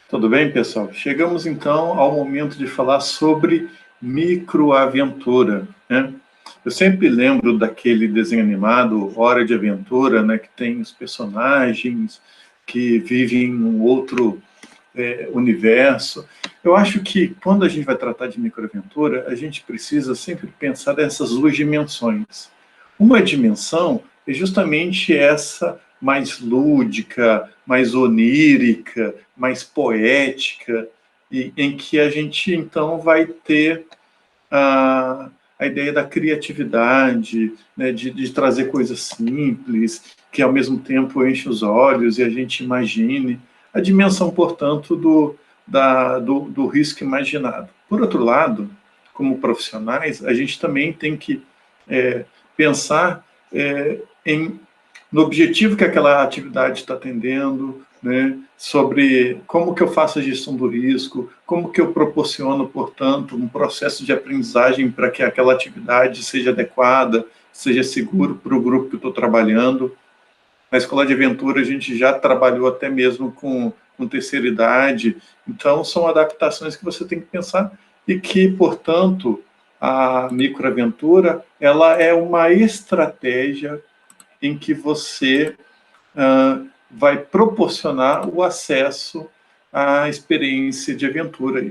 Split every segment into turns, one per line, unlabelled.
Tudo bem, pessoal? Chegamos então ao momento de falar sobre microaventura, né? Eu sempre lembro daquele desenho animado, Hora de Aventura, né, que tem os personagens que vivem em um outro universo. Eu acho que quando a gente vai tratar de microaventura, a gente precisa sempre pensar nessas duas dimensões. Uma dimensão é justamente essa mais lúdica, mais onírica, mais poética, e em que a gente então vai ter a ideia da criatividade, né, de trazer coisas simples, que ao mesmo tempo enche os olhos e a gente imagine. A dimensão, portanto, do risco imaginado. Por outro lado, como profissionais, a gente também tem que pensar no objetivo que aquela atividade está atendendo, né, sobre como que eu faço a gestão do risco, como que eu proporciono, portanto, um processo de aprendizagem para que aquela atividade seja adequada, seja seguro para o grupo que eu estou trabalhando. Na Escola de Aventura, a gente já trabalhou até mesmo com terceira idade, então são adaptações que você tem que pensar e que, portanto, a microaventura, ela é uma estratégia em que você vai proporcionar o acesso à experiência de aventura.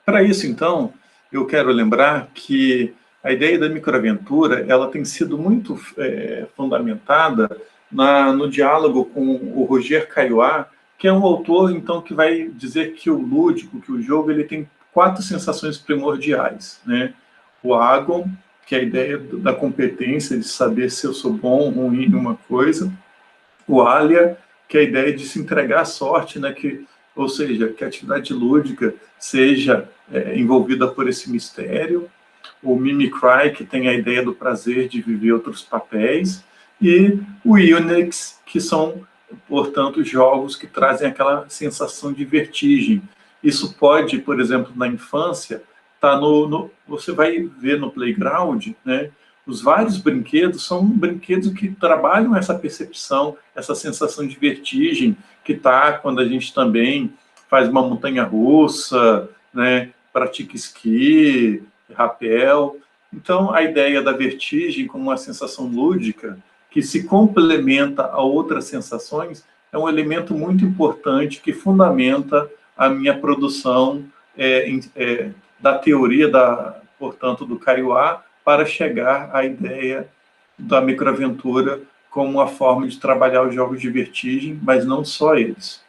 Para isso, então, eu quero lembrar que a ideia da microaventura ela tem sido muito fundamentada no diálogo com o Roger Caillois, que é um autor, então, que vai dizer que o lúdico, que o jogo, ele tem 4 sensações primordiais, né? O agon, que é a ideia da competência, de saber se eu sou bom ou ruim em uma coisa. O alia, que é a ideia de se entregar à sorte, né? Ou seja, que a atividade lúdica seja envolvida por esse mistério. O mimicry, que tem a ideia do prazer de viver outros papéis. E o Unix, que são, portanto, jogos que trazem aquela sensação de vertigem. Isso pode, por exemplo, na infância, você vai ver no playground, né? Os vários brinquedos são brinquedos que trabalham essa percepção, essa sensação de vertigem que está quando a gente também faz uma montanha-russa, né? Pratica esqui, rapel. Então, a ideia da vertigem como uma sensação lúdica que se complementa a outras sensações é um elemento muito importante que fundamenta a minha produção da teoria, portanto, do Caillois, para chegar à ideia da microaventura como uma forma de trabalhar os jogos de vertigem, mas não só eles.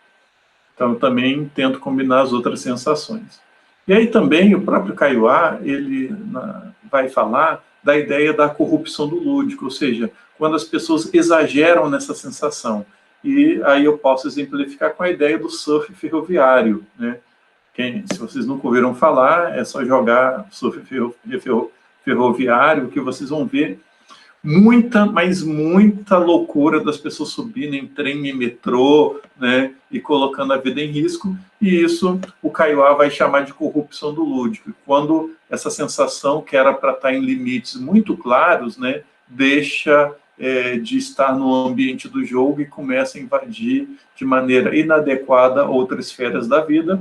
Então, eu também tento combinar as outras sensações. E aí também o próprio Caillois, ele vai falar da ideia da corrupção do lúdico, ou seja, quando as pessoas exageram nessa sensação. E aí eu posso exemplificar com a ideia do surf ferroviário, né? Se vocês nunca ouviram falar, é só jogar surf ferroviário, que vocês vão ver muita, mas muita loucura das pessoas subindo em trem e metrô, né, e colocando a vida em risco, e isso o Caillois vai chamar de corrupção do lúdico, quando essa sensação, que era para estar em limites muito claros, né, deixa de estar no ambiente do jogo e começa a invadir de maneira inadequada outras esferas da vida.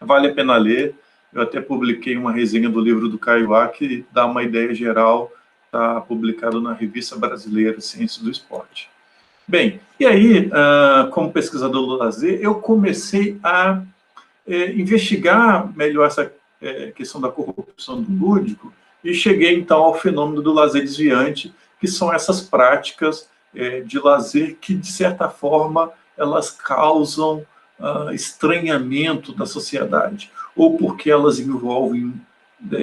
Vale a pena ler. Eu até publiquei uma resenha do livro do Caillois que dá uma ideia geral, está publicado na Revista Brasileira Ciência do Esporte. Bem, e aí, como pesquisador do lazer, eu comecei a investigar melhor essa questão da corrupção do lúdico e cheguei, então, ao fenômeno do lazer desviante, que são essas práticas de lazer que, de certa forma, elas causam estranhamento da sociedade, ou porque elas envolvem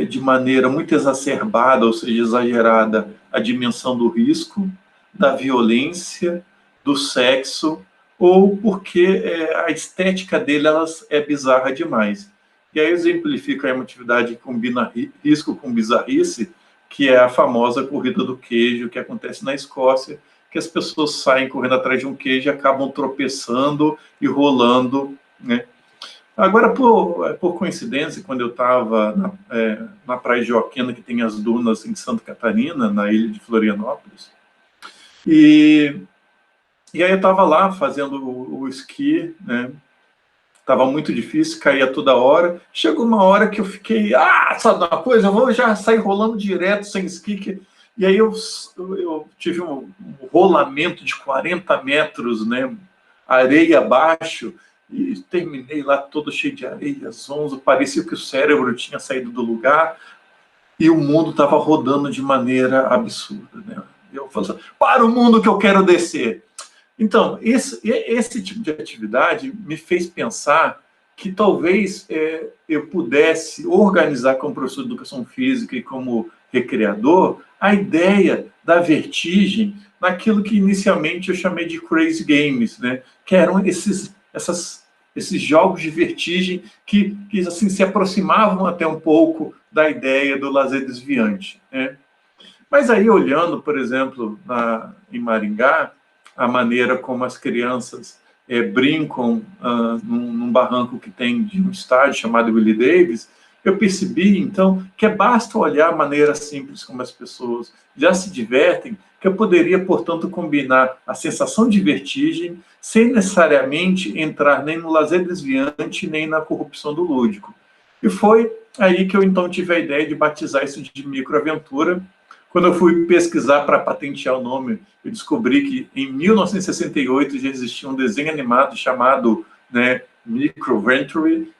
de maneira muito exacerbada, ou seja, exagerada, a dimensão do risco, da violência, do sexo, ou porque a estética dele é bizarra demais. E aí eu exemplifico aí uma atividade que combina risco com bizarrice, que é a famosa corrida do queijo, que acontece na Escócia, que as pessoas saem correndo atrás de um queijo e acabam tropeçando e rolando, né? Agora, por coincidência, quando eu estava na Praia de Joaquina, que tem as dunas em Santa Catarina, na ilha de Florianópolis, e aí eu estava lá fazendo o esqui, né? estava muito difícil, caía toda hora. Chegou uma hora que eu fiquei, sabe uma coisa, eu vou já sair rolando direto, sem esqui. E aí eu tive um rolamento de 40 metros, né, areia abaixo, e terminei lá todo cheio de areia, zonzo, parecia que o cérebro tinha saído do lugar, e o mundo estava rodando de maneira absurda, né? Eu falei assim, para o mundo que eu quero descer. Então, esse tipo de atividade me fez pensar que talvez eu pudesse organizar como professor de educação física e como recreador a ideia da vertigem naquilo que inicialmente eu chamei de crazy games, né? Que eram esses jogos de vertigem que assim, se aproximavam até um pouco da ideia do lazer desviante, né? Mas aí, olhando, por exemplo, em Maringá, a maneira como as crianças brincam num barranco que tem de um estádio chamado Willie Davis, eu percebi, então, que basta olhar a maneira simples como as pessoas já se divertem, que eu poderia, portanto, combinar a sensação de vertigem sem necessariamente entrar nem no lazer desviante, nem na corrupção do lúdico. E foi aí que eu, então, tive a ideia de batizar isso de microaventura. Quando eu fui pesquisar para patentear o nome, eu descobri que em 1968 já existia um desenho animado chamado, né, Microventure,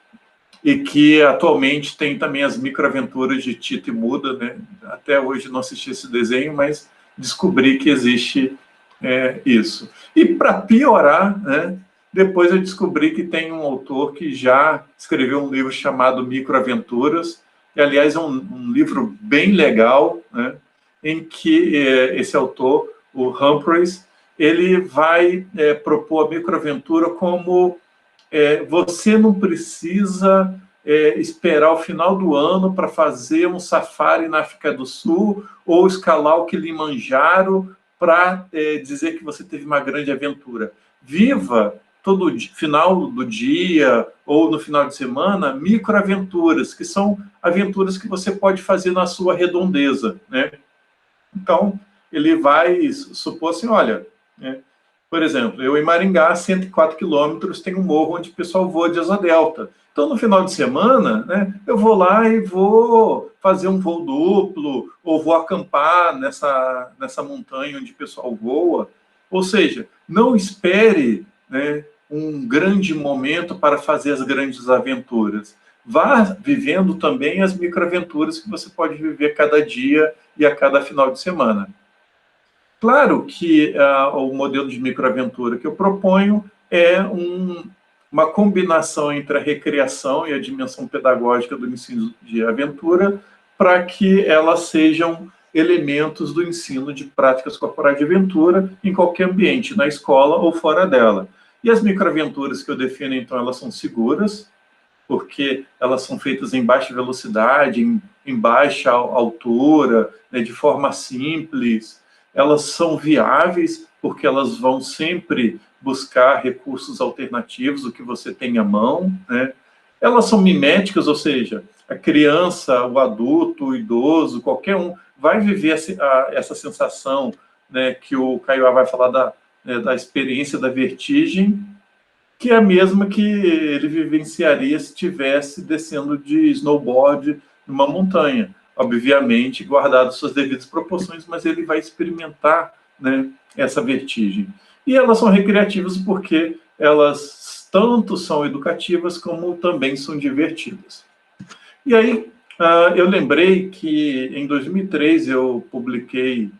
e que atualmente tem também as microaventuras de Tito e Muda, né? Até hoje não assisti esse desenho, mas descobri que existe isso. E para piorar, né, depois eu descobri que tem um autor que já escreveu um livro chamado Microaventuras, que aliás é um livro bem legal, né, em que esse autor, o Humphreys, ele vai propor a microaventura como você não precisa esperar o final do ano para fazer um safari na África do Sul ou escalar o Kilimanjaro para dizer que você teve uma grande aventura. Viva todo final do dia ou no final de semana microaventuras, que são aventuras que você pode fazer na sua redondeza, né? Então, ele vai supor assim, olha, né, por exemplo, eu em Maringá, 104 quilômetros, tem um morro onde o pessoal voa de asa delta. Então, no final de semana, né, eu vou lá e vou fazer um voo duplo, ou vou acampar nessa montanha onde o pessoal voa. Ou seja, não espere, né, um grande momento para fazer as grandes aventuras. Vá vivendo também as microaventuras que você pode viver cada dia e a cada final de semana. Claro que o modelo de microaventura que eu proponho é uma combinação entre a recreação e a dimensão pedagógica do ensino de aventura para que elas sejam elementos do ensino de práticas corporais de aventura em qualquer ambiente, na escola ou fora dela. E as microaventuras que eu defino, então, elas são seguras, porque elas são feitas em baixa velocidade, em baixa altura, né, de forma simples. Elas são viáveis, porque elas vão sempre buscar recursos alternativos, o que você tem à mão, né? Elas são miméticas, ou seja, a criança, o adulto, o idoso, qualquer um, vai viver essa sensação, né, que o Caio vai falar da experiência da vertigem, que é a mesma que ele vivenciaria se estivesse descendo de snowboard numa montanha. Obviamente, guardado suas devidas proporções, mas ele vai experimentar, né, essa vertigem. E elas são recreativas porque elas tanto são educativas como também são divertidas. E aí, eu lembrei que em 2003 eu publiquei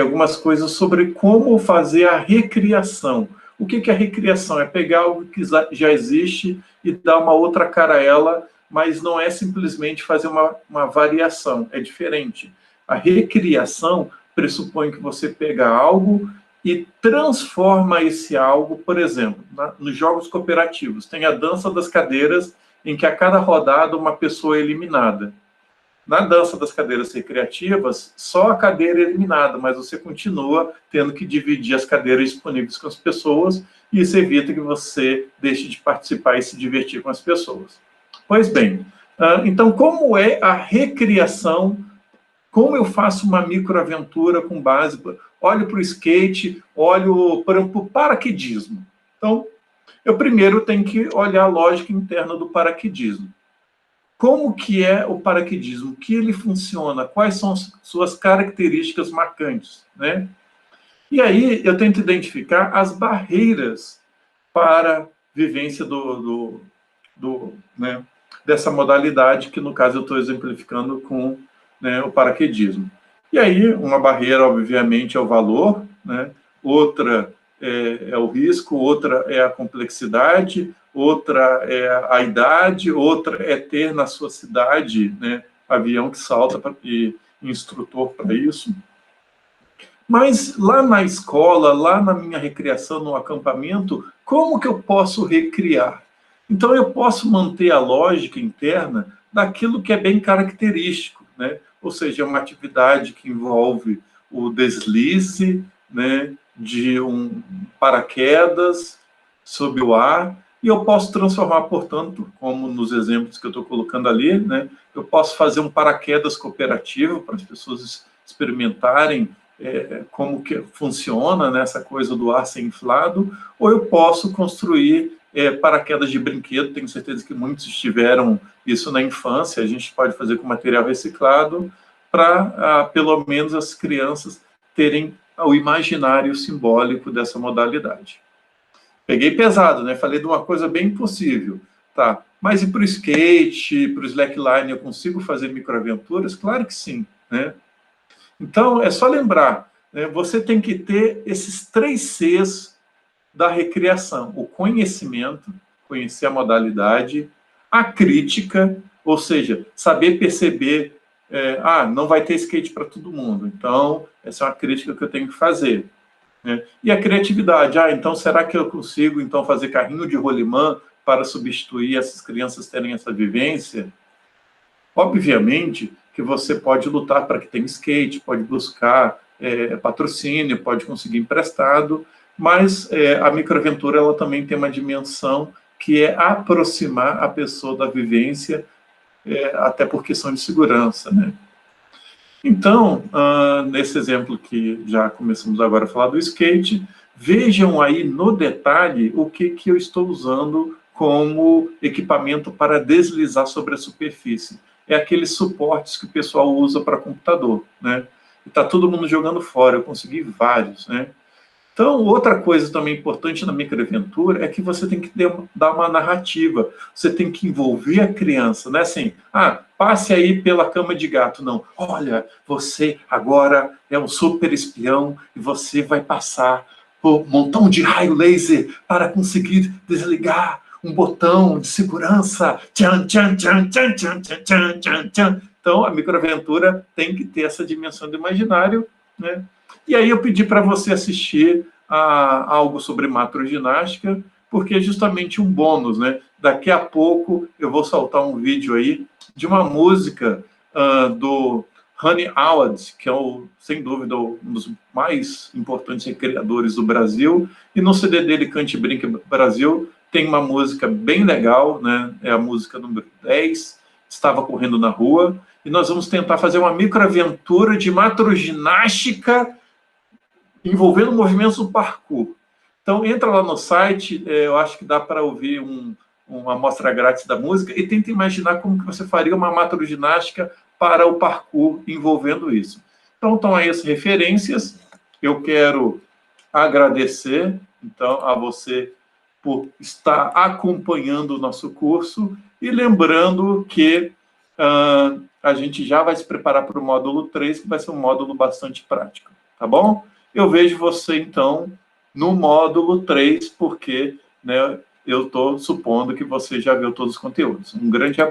algumas coisas sobre como fazer a recriação. O que é recriação? É pegar algo que já existe e dar uma outra cara a ela, mas não é simplesmente fazer uma variação, é diferente. A recriação pressupõe que você pega algo e transforma esse algo, por exemplo, nos jogos cooperativos. Tem a dança das cadeiras, em que a cada rodada uma pessoa é eliminada. Na dança das cadeiras recreativas, só a cadeira é eliminada, mas você continua tendo que dividir as cadeiras disponíveis com as pessoas, e isso evita que você deixe de participar e se divertir com as pessoas. Pois bem, então como é a recriação? Como eu faço uma microaventura com base? Olho para o skate, olho para o paraquedismo. Então, eu primeiro tenho que olhar a lógica interna do paraquedismo. Como que é o paraquedismo? Que ele funciona? Quais são suas características marcantes, né? E aí eu tento identificar as barreiras para a vivência né, dessa modalidade, que no caso eu estou exemplificando com, né, o paraquedismo. E aí, uma barreira, obviamente, é o valor, né? Outra é o risco, outra é a complexidade, outra é a idade, outra é ter na sua cidade, né, avião que salta e instrutor para isso. Mas lá na escola, lá na minha recreação, no acampamento, como que eu posso recriar? Então, eu posso manter a lógica interna daquilo que é bem característico, né? Ou seja, uma atividade que envolve o deslize, né, de um paraquedas sob o ar, e eu posso transformar, portanto, como nos exemplos que eu estou colocando ali, né, eu posso fazer um paraquedas cooperativo para as pessoas experimentarem como que funciona, né, essa coisa do ar ser inflado, ou eu posso construir paraquedas de brinquedo. Tenho certeza que muitos tiveram isso na infância. A gente pode fazer com material reciclado para, pelo menos, as crianças terem o imaginário simbólico dessa modalidade. Peguei pesado, né? Falei de uma coisa bem impossível, tá? Mas e para o skate, para o slackline, eu consigo fazer microaventuras? Claro que sim, né? Então, é só lembrar, né? Você tem que ter esses 3 Cs da recriação: o conhecimento, conhecer a modalidade, a crítica, ou seja, saber perceber, não vai ter skate para todo mundo, então essa é uma crítica que eu tenho que fazer, né? E a criatividade: então será que eu consigo então fazer carrinho de rolimã para substituir essas crianças terem essa vivência? Obviamente que você pode lutar para que tenha skate, pode buscar patrocínio, pode conseguir emprestado, mas a microaventura ela também tem uma dimensão que é aproximar a pessoa da vivência, até por questão de segurança, né? Então, nesse exemplo que já começamos agora a falar do skate, vejam aí no detalhe o que eu estou usando como equipamento para deslizar sobre a superfície. É aqueles suportes que o pessoal usa para computador, né? E está todo mundo jogando fora, eu consegui vários, né? Então, outra coisa também importante na microaventura é que você tem que dar uma narrativa, você tem que envolver a criança, não é assim, passe aí pela cama de gato, não. Olha, você agora é um super espião e você vai passar por um montão de raio laser para conseguir desligar um botão de segurança. Tchan, tchan, tchan, tchan, tchan, tchan, tchan, tchan. Então, a microaventura tem que ter essa dimensão do imaginário, né? E aí eu pedi para você assistir a algo sobre macroginástica, porque é justamente um bônus, né? Daqui a pouco eu vou soltar um vídeo aí de uma música do Honey Awad, que é, sem dúvida, um dos mais importantes criadores do Brasil, e no CD dele, Cante Brinque Brasil, tem uma música bem legal, né? É a música número 10, Estava Correndo na Rua, e nós vamos tentar fazer uma microaventura de macroginástica envolvendo movimentos do parkour. Então, entra lá no site, eu acho que dá para ouvir uma amostra grátis da música e tenta imaginar como que você faria uma macroginástica para o parkour envolvendo isso. Então, estão aí as referências. Eu quero agradecer, então, a você por estar acompanhando o nosso curso e lembrando que a gente já vai se preparar para o módulo 3, que vai ser um módulo bastante prático, tá bom? Eu vejo você, então, no módulo 3, porque, né, eu estou supondo que você já viu todos os conteúdos. Um grande abraço.